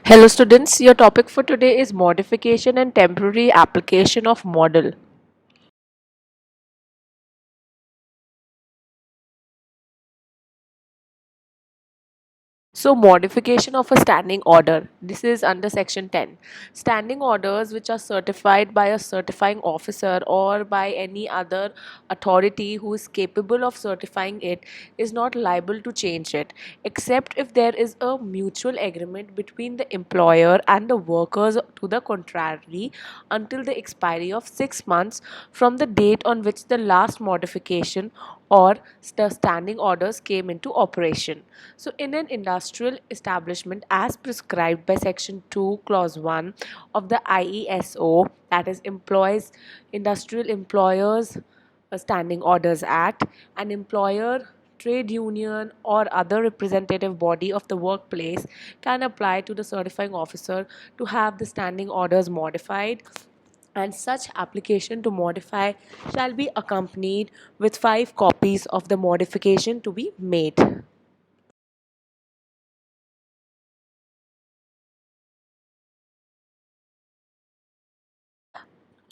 Hello students, your topic for today is modification and temporary application of model. So, modification of a standing order. This is under section 10. Standing orders which are certified by a certifying officer or by any other authority who is capable of certifying it is not liable to change it, except if there is a mutual agreement between the employer and the workers to the contrary until the expiry of 6 months from the date on which the last modification or the standing orders came into operation. So, in an industrial establishment, as prescribed by Section 2, Clause 1 of the IESO, that is, Employees Industrial Employers Standing Orders Act, an employer, trade union, or other representative body of the workplace can apply to the certifying officer to have the standing orders modified, and such application to modify shall be accompanied with 5 copies of the modification to be made.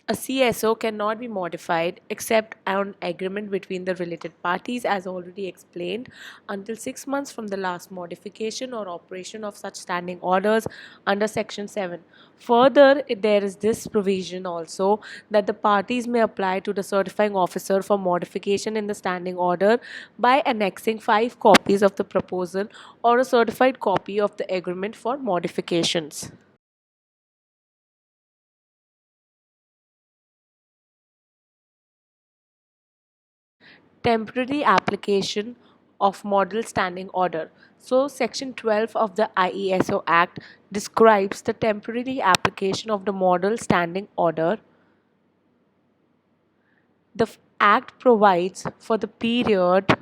A CSO cannot be modified except on agreement between the related parties, as already explained, until 6 months from the last modification or operation of such standing orders under Section 7. Further, there is this provision also that the parties may apply to the certifying officer for modification in the standing order by annexing 5 copies of the proposal or a certified copy of the agreement for modifications. Temporary application of model standing order. So, Section 12 of the IESO Act describes the temporary application of the model standing order. The Act provides for the period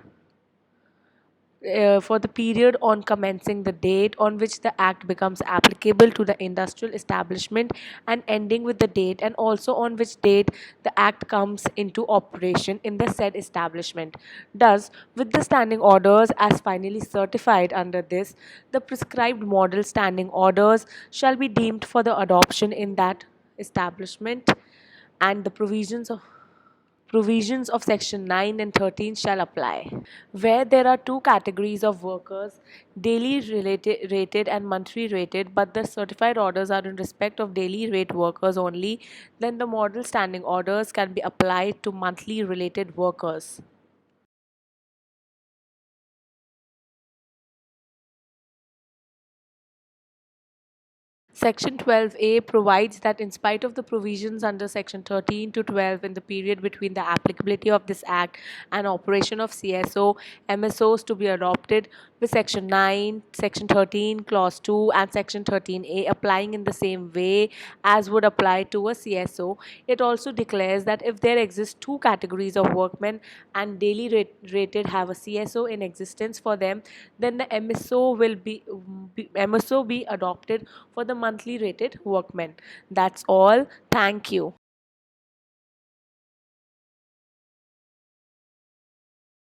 on commencing the date on which the act becomes applicable to the industrial establishment and ending with the date, and also on which date the act comes into operation in the said establishment. Thus, with the standing orders as finally certified under this, the prescribed model standing orders shall be deemed for the adoption in that establishment, and the provisions of section 9 and 13 shall apply. Where there are two categories of workers, daily rated and monthly rated, but the certified orders are in respect of daily rate workers only, then the model standing orders can be applied to monthly related workers. Section 12A provides that in spite of the provisions under Section 13 to 12 in the period between the applicability of this Act and operation of CSO, MSOs to be adopted with Section 9, Section 13, Clause 2 and Section 13A applying in the same way as would apply to a CSO, it also declares that if there exist two categories of workmen and daily rated have a CSO in existence for them, then the MSO be adopted for the monthly rated workmen. That's all. Thank you.